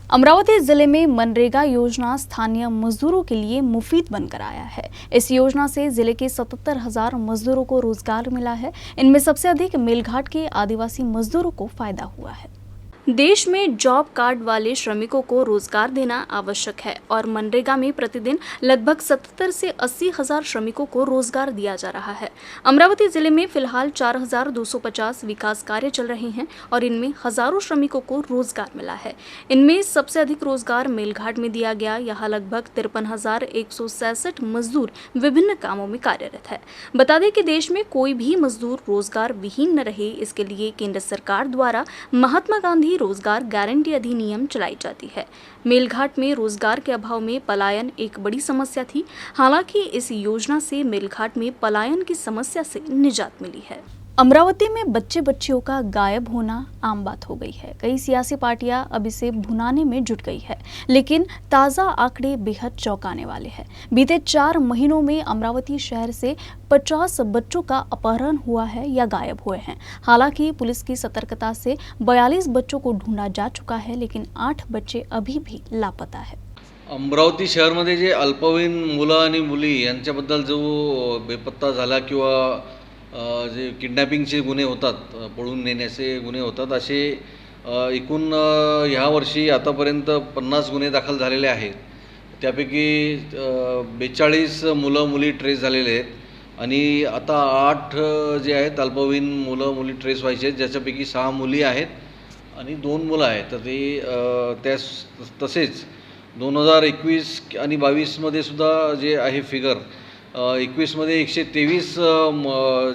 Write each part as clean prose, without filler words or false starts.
अमरावती जिले में मनरेगा योजना स्थानीय मजदूरों के लिए मुफीद बनकर आया है। इस योजना से जिले के 77,000 मजदूरों को रोजगार मिला है। इनमें सबसे अधिक मेलघाट के आदिवासी मजदूरों को फायदा हुआ है। देश में जॉब कार्ड वाले श्रमिकों को रोजगार देना आवश्यक है और मनरेगा में प्रतिदिन लगभग 77 से 80 हजार श्रमिकों को रोजगार दिया जा रहा है। अमरावती जिले में फिलहाल 4,250 विकास कार्य चल रहे हैं और इनमें हजारों श्रमिकों को रोजगार मिला है। इनमें सबसे अधिक रोजगार मेलघाट में दिया गया। यहाँ लगभग 53,166 मजदूर विभिन्न कामों में कार्यरत है। बता दें कि देश में कोई भी मजदूर रोजगार विहीन न रहे, इसके लिए केंद्र सरकार द्वारा महात्मा गांधी रोजगार गारंटी अधिनियम चलाई जाती है। मेलघाट में रोजगार के अभाव में पलायन एक बड़ी समस्या थी। हालांकि इस योजना से मेलघाट में पलायन की समस्या से निजात मिली है। अमरावती में बच्चे बच्चियों का गायब होना आम बात हो गई है। कई सियासी पार्टियां अब इसे भुनाने में जुट गई है, लेकिन ताज़ा आंकड़े बेहद चौंकाने वाले हैं। बीते 4 महीनों में अमरावती शहर से 50 बच्चों का अपहरण हुआ है या गायब हुए हैं। हालांकि पुलिस की सतर्कता से 42 बच्चों को ढूंढा जा चुका है, लेकिन 8 बच्चे अभी भी लापता है। अमरावती शहरमध्ये जे अल्पवयीन मुलं आणि मुली यांच्याबद्दल जो बेपत्ता झाला किंवा जे किडनॅपिंगचे गुन्हे होतात, पळून नेण्याचे गुन्हे होतात, असे एकूण ह्या वर्षी आतापर्यंत 50 गुन्हे दाखल झालेले आहेत. त्यापैकी 42 मुलं मुली ट्रेस झालेले आहेत आणि आता 8 जे आहेत अल्पवयीन मुलं मुली ट्रेस व्हायचे आहेत, ज्याच्यापैकी 6 मुली आहेत आणि 2 मुलं आहेत. तर तसेच 2021 आणि 22मध्ये सुद्धा जे आहे फिगर 21मध्ये 123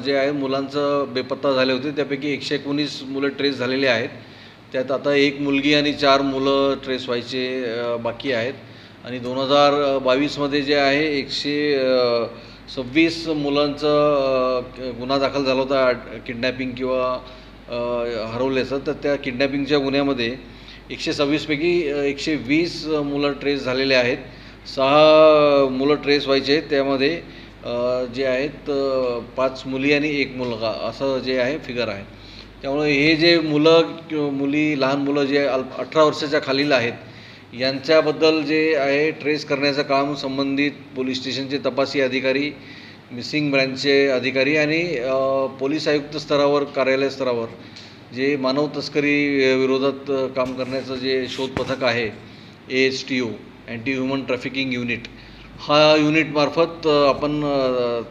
जे आहे मुलांचं बेपत्ता झाले होते, त्यापैकी 119 मुलं ट्रेस झालेले आहेत. त्यात आता 1 मुलगी आणि 4 मुलं ट्रेस व्हायचे बाकी आहेत. आणि 2022मध्ये जे आहे 126 मुलांचं गुन्हा दाखल झाला होता किडनॅपिंग किंवा हरवल्याचं. तर त्या किडनॅपिंगच्या गुन्ह्यामध्ये 126 पैकी 120 मुलं ट्रेस झालेले आहेत. 6 मुलं ट्रेस व्हायचे आहेत. त्यामध्ये जे आहेत 5 मुली आणि 1 मुलगा असं जे आहे फिगर आहे. त्यामुळे हे जे मुली लहान मुलं जे 18 वर्षाच्या खालील आहेत, यांच्याबद्दल जे आहे ट्रेस करण्याचं काम संबंधित पोलीस स्टेशनचे तपासी अधिकारी, मिसिंग ब्रँचचे अधिकारी आणि पोलीस आयुक्त स्तरावर, कार्यालय स्तरावर जे मानव तस्करी विरोधात काम करण्याचं जे शोध पथक आहे, ASTO anti human trafficking unit, हा युनिटमार्फत आपण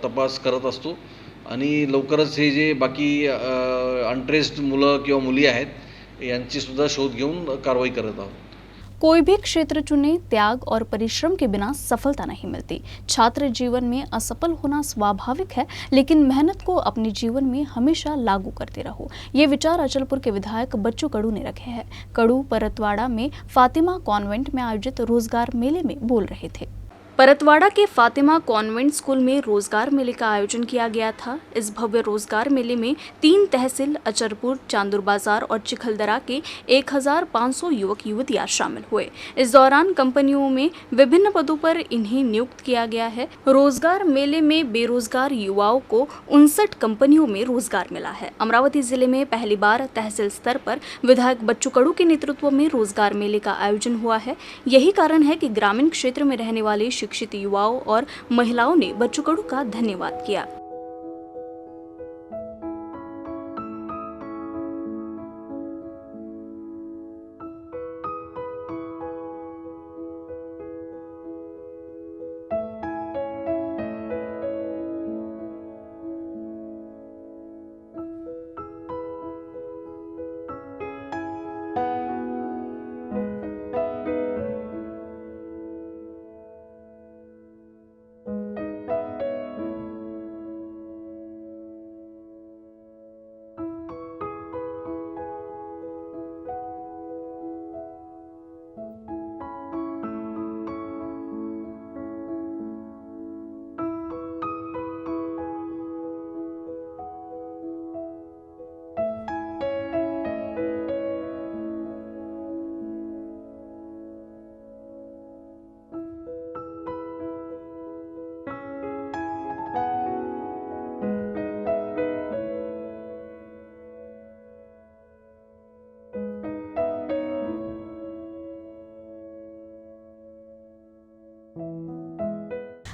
तपास करत असतो आणि लवकरच हे जे बाकी अनट्रेस्ड मुलं किंवा मुली आहेत यांचीसुद्धा शोध घेऊन कारवाई करत आहोत. कोई भी क्षेत्र चुने, त्याग और परिश्रम के बिना सफलता नहीं मिलती। छात्र जीवन में असफल होना स्वाभाविक है, लेकिन मेहनत को अपने जीवन में हमेशा लागू करते रहो। ये विचार अचलपुर के विधायक बच्चू कड़ू ने रखे हैं। कड़ू परतवाड़ा में फातिमा कॉन्वेंट में आयोजित रोजगार मेले में बोल रहे थे। परतवाड़ा के फातिमा कॉन्वेंट स्कूल में रोजगार मेले का आयोजन किया गया था। इस भव्य रोजगार मेले में 3 तहसील अचलपुर, चांदुर बाजार और चिखलदरा के 1,500 युवक युवतियां शामिल हुए। इस दौरान कंपनियों में विभिन्न पदों पर इन्हें नियुक्त किया गया है। रोजगार मेले में बेरोजगार युवाओं को 59 कंपनियों में रोजगार मिला है। अमरावती जिले में पहली बार तहसील स्तर पर विधायक बच्चू कड़ू के नेतृत्व में रोजगार मेले का आयोजन हुआ है। यही कारण है कि ग्रामीण क्षेत्र में रहने वाले शिक्षित युवाओं और महिलाओं ने बच्चू कड़ू का धन्यवाद किया।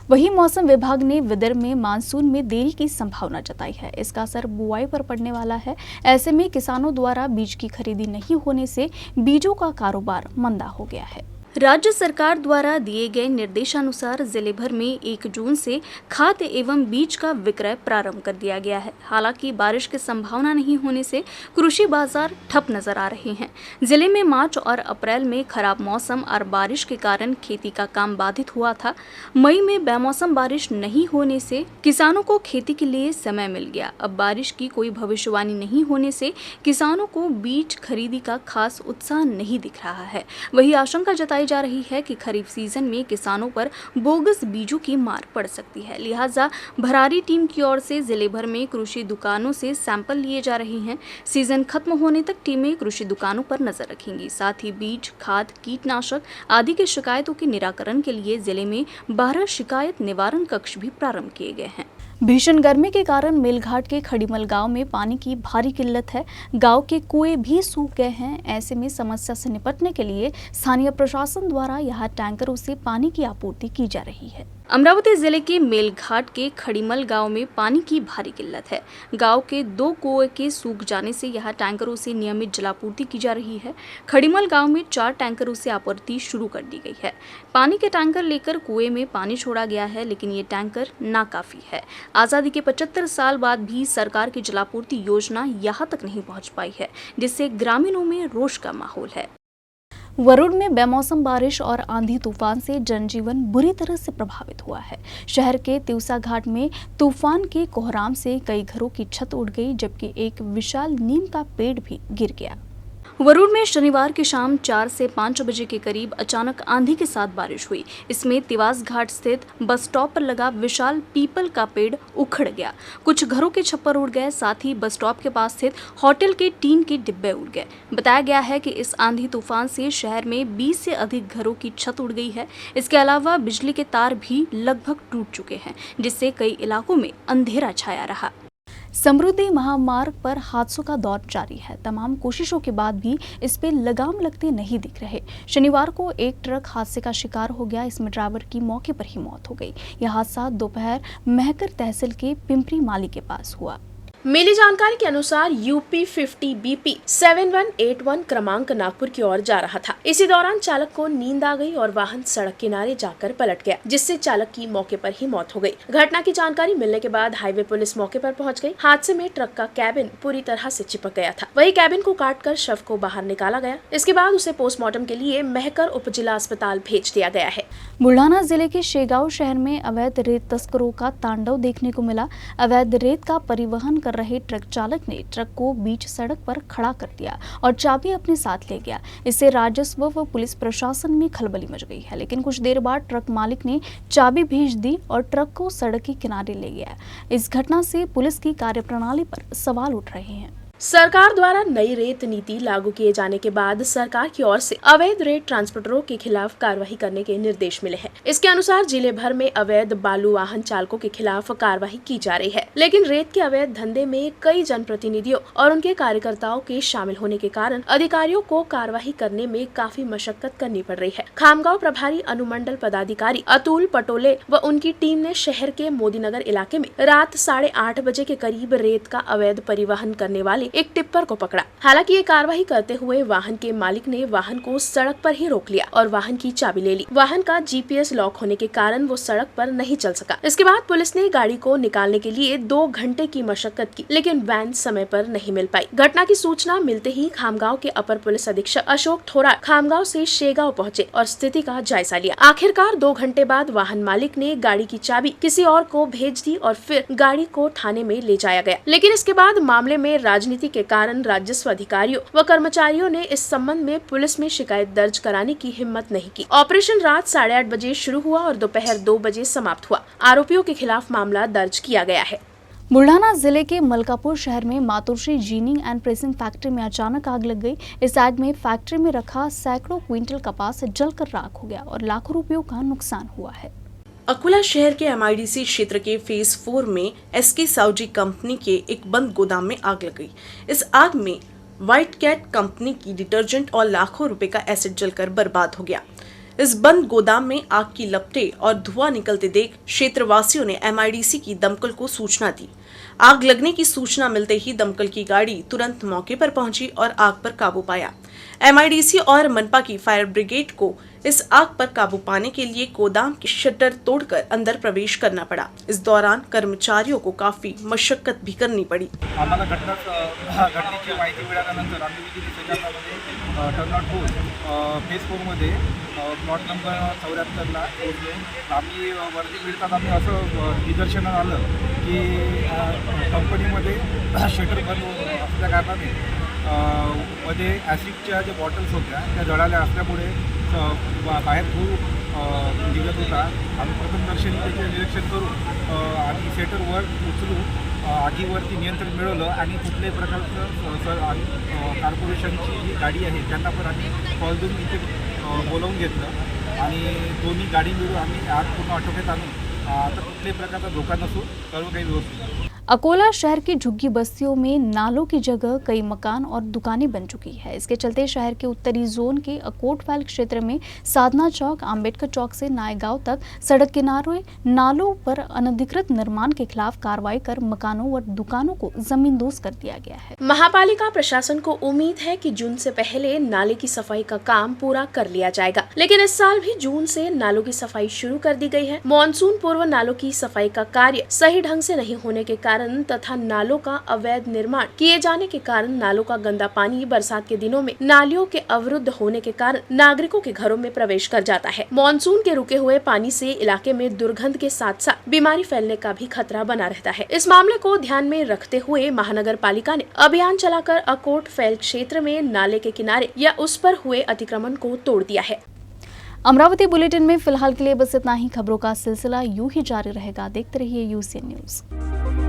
वहीं मौसम विभाग ने विदर्भ में मानसून में देरी की संभावना जताई है। इसका असर बुआई पर पड़ने वाला है। ऐसे में किसानों द्वारा बीज की खरीदी नहीं होने से बीजों का कारोबार मंदा हो गया है। राज्य सरकार द्वारा दिए गए निर्देशानुसार जिले भर में 1 जून से खाद एवं बीज का विक्रय प्रारंभ कर दिया गया है। हालांकि बारिश की संभावना नहीं होने से कृषि बाजार ठप नजर आ रहे हैं। जिले में मार्च और अप्रैल में खराब मौसम और बारिश के कारण खेती का काम बाधित हुआ था। मई में बेमौसम बारिश नहीं होने से किसानों को खेती के लिए समय मिल गया। अब बारिश की कोई भविष्यवाणी नहीं होने से किसानों को बीज खरीदी का खास उत्साह नहीं दिख रहा है। वही आशंका जताई जा रही है कि खरीफ सीजन में किसानों पर बोगस बीजों की मार पड़ सकती है। लिहाजा भरारी टीम की ओर से जिले भर में कृषि दुकानों से सैंपल लिए जा रहे हैं। सीजन खत्म होने तक टीमें कृषि दुकानों पर नजर रखेंगी। साथ ही बीज, खाद, कीटनाशक आदि की शिकायतों के निराकरण के लिए जिले में 12 शिकायत निवारण कक्ष भी प्रारंभ किए गए हैं। भीषण गर्मी के कारण मेलघाट के खड़ीमल गांव में पानी की भारी किल्लत है। गांव के कुएं भी सूख गए हैं। ऐसे में समस्या से निपटने के लिए स्थानीय प्रशासन द्वारा यहां टैंकरों से पानी की आपूर्ति की जा रही है। अमरावती जिले के मेलघाट के खड़ीमल गांव में पानी की भारी किल्लत है। गांव के 2 कुएं के सूख जाने से यहां टैंकरों से नियमित जलापूर्ति की जा रही है। खड़ीमल गांव में 4 टैंकरों से आपूर्ति शुरू कर दी गई है। पानी के टैंकर लेकर कुएं में पानी छोड़ा गया है, लेकिन ये टैंकर नाकाफी है। आजादी के 75 साल बाद भी सरकार की जलापूर्ति योजना यहाँ तक नहीं पहुँच पाई है, जिससे ग्रामीणों में रोष का माहौल है। वरुण में बेमौसम बारिश और आंधी तूफान से जनजीवन बुरी तरह से प्रभावित हुआ है। शहर के तिवसा घाट में तूफान के कोहराम से कई घरों की छत उड़ गई, जबकि एक विशाल नीम का पेड़ भी गिर गया। वरुण में शनिवार की शाम 4 से 5 बजे के करीब अचानक आंधी के साथ बारिश हुई। इसमें तिवास घाट स्थित बस स्टॉप पर लगा विशाल पीपल का पेड़ उखड़ गया। कुछ घरों के छप्पर उड़ गए। साथ ही बस स्टॉप के पास स्थित होटल के टीन के डिब्बे उड़ गए। बताया गया है कि इस आंधी तूफान से शहर में 20 से अधिक घरों की छत उड़ गई है। इसके अलावा बिजली के तार भी लगभग टूट चुके हैं, जिससे कई इलाकों में अंधेरा छाया रहा। समृद्धि महामार्ग पर हादसों का दौर जारी है। तमाम कोशिशों के बाद भी इस पे लगाम लगते नहीं दिख रहे। शनिवार को एक ट्रक हादसे का शिकार हो गया। इसमें ड्राइवर की मौके पर ही मौत हो गई। यह हादसा दोपहर महकर तहसील के पिंपरी माली के पास हुआ। मिली जानकारी के अनुसार यूपी 50 BP 7181 क्रमांक नागपुर की ओर जा रहा था। इसी दौरान चालक को नींद आ गई और वाहन सड़क किनारे जाकर पलट गया, जिससे चालक की मौके पर ही मौत हो गई। घटना की जानकारी मिलने के बाद हाईवे पुलिस मौके पर पहुंच गई। हादसे में ट्रक का कैबिन पूरी तरह से चिपक गया था। वही कैबिन को काटकर शव को बाहर निकाला गया। इसके बाद उसे पोस्टमार्टम के लिए महकर उप जिला अस्पताल भेज दिया गया है। बुल्ढाना जिले के शेगांव शहर में अवैध रेत तस्करों का तांडव देखने को मिला। अवैध रेत का परिवहन कर रहे ट्रक चालक ने ट्रक को बीच सड़क पर खड़ा कर दिया और चाबी अपने साथ ले गया। इससे राजस्व व पुलिस प्रशासन में खलबली मच गई है। लेकिन कुछ देर बाद ट्रक मालिक ने चाबी भेज दी और ट्रक को सड़क के किनारे ले गया। इस घटना से पुलिस की कार्यप्रणाली पर सवाल उठ रहे हैं। सरकार द्वारा नई रेत नीति लागू किए जाने के बाद सरकार की ओर से अवैध रेत ट्रांसपोर्टरों के खिलाफ कार्रवाई करने के निर्देश मिले हैं। इसके अनुसार जिले भर में अवैध बालू वाहन चालकों के खिलाफ कार्रवाई की जा रही है। लेकिन रेत के अवैध धंधे में कई जनप्रतिनिधियों और उनके कार्यकर्ताओं के शामिल होने के कारण अधिकारियों को कार्रवाई करने में काफी मशक्कत करनी पड़ रही है। खामगांव प्रभारी अनुमंडल पदाधिकारी अतुल पटोले व उनकी टीम ने शहर के मोदीनगर इलाके में रात 8:30 बजे के करीब रेत का अवैध परिवहन करने वाले एक टिप्पर को पकड़ा। हालांकि ये कार्रवाई करते हुए वाहन के मालिक ने वाहन को सड़क पर ही रोक लिया और वाहन की चाबी ले ली। वाहन का GPS लॉक होने के कारण वो सड़क पर नहीं चल सका। इसके बाद पुलिस ने गाड़ी को निकालने के लिए 2 घंटे की मशक्कत की, लेकिन वैन समय पर नहीं मिल पाई। घटना की सूचना मिलते ही खामगांव के अपर पुलिस अधीक्षक अशोक थोरा खामगांव से शेगांव पहुंचे और स्थिति का जायजा लिया। आखिरकार 2 घंटे बाद वाहन मालिक ने गाड़ी की चाबी किसी और को भेज दी और फिर गाड़ी को थाने में ले जाया गया। लेकिन इसके बाद मामले में राजनीति के कारण राजस्व अधिकारियों व कर्मचारियों ने इस संबंध में पुलिस में शिकायत दर्ज कराने की हिम्मत नहीं की। ऑपरेशन रात 8:30 बजे शुरू हुआ और दोपहर 2 बजे समाप्त हुआ। आरोपियों के खिलाफ मामला दर्ज किया गया है। बुल्ढाना जिले के मलकापुर शहर में Matoshri ginning and pressing factory में अचानक आग लग गई। इस आग में फैक्ट्री में रखा सैकड़ों क्विंटल कपास जलकर राख हो गया और लाखों रुपयों का नुकसान हुआ है। अकोला शहर के MIDC क्षेत्र के फेज 4 में SK साउजी कंपनी के एक बंद गोदाम में आग लग गई। इस आग में व्हाइट कैट कंपनी की डिटर्जेंट और लाखों रुपए का एसिड जलकर बर्बाद हो गया। इस बंद गोदाम में आग की लपटें और धुआं निकलते देख क्षेत्रवासियों ने एमआईडीसी की दमकल को सूचना दी। आग लगने की सूचना मिलते ही दमकल की गाड़ी तुरंत मौके पर पहुंची और आग पर काबू पाया। एमआईडीसी और मनपा की फायर ब्रिगेड को इस आग पर काबू पाने के लिए गोदाम की शटर तोड़कर अंदर प्रवेश करना पड़ा। इस दौरान कर्मचारियों को काफी मशक्कत भी करनी पड़ी। आम्हाला घटनेची माहिती मिळाल्यानंतर आम्ही विजिट सेंटरमध्ये टर्नआउट होऊन फेज 4मध्ये प्लॉट नंबर 74ला पोहोचलो। आम्ही वर्दी मिळतात आम्ही असं निदर्शनास आलं की कंपनीमध्ये शटर बंद असल्या कारणाने मध्ये ॲसिडच्या ज्या बॉटल्स होत्या त्या जळाल्या असल्यामुळे बाहेर धूर निघत होता। आम्ही प्रथमदर्शनी त्याचे निरीक्षण करून आणि सेटरवर उचलून आगीवरती नियंत्रण मिळवलं आणि कुठल्याही प्रकारचं कॉर्पोरेशनची जी गाडी आहे त्यांना पण आम्ही कॉल देऊन इथे बोलावून घेतलं आणि दोन्ही गाडी मिळून आम्ही आग पूर्ण आटोक्यात आणून आता कुठल्याही प्रकारचा धोका नसून सर्व काही व्यवस्थित। अकोला शहर की झुग्गी बस्तियों में नालों की जगह कई मकान और दुकानें बन चुकी है। इसके चलते शहर के उत्तरी जोन के अकोटवाल क्षेत्र में साधना चौक, अंबेडकर चौक से नायगांव तक सड़क किनारों नालों पर अनधिकृत निर्माण के खिलाफ कार्रवाई कर मकानों व दुकानों को जमींदोज कर दिया गया है। महापालिका प्रशासन को उम्मीद है कि जून से पहले नाले की सफाई का काम पूरा कर लिया जाएगा, लेकिन इस साल भी जून से नालों की सफाई शुरू कर दी गई है। मॉनसून पूर्व नालों की सफाई का कार्य सही ढंग से नहीं होने के कारण तथा नालों का अवैध निर्माण किए जाने के कारण नालों का गंदा पानी बरसात के दिनों में नालियों के अवरुद्ध होने के कारण नागरिकों के घरों में प्रवेश कर जाता है। मॉनसून के रुके हुए पानी से इलाके में दुर्गंध के साथ साथ बीमारी फैलने का भी खतरा बना रहता है। इस मामले को ध्यान में रखते हुए महानगर पालिका ने अभियान चलाकर अकोट फैल क्षेत्र में नाले के किनारे या उस पर हुए अतिक्रमण को तोड़ दिया है। अमरावती बुलेटिन में फिलहाल के लिए बस इतना ही। खबरों का सिलसिला यूं ही जारी रहेगा। देखते रहिए यूसीएन न्यूज।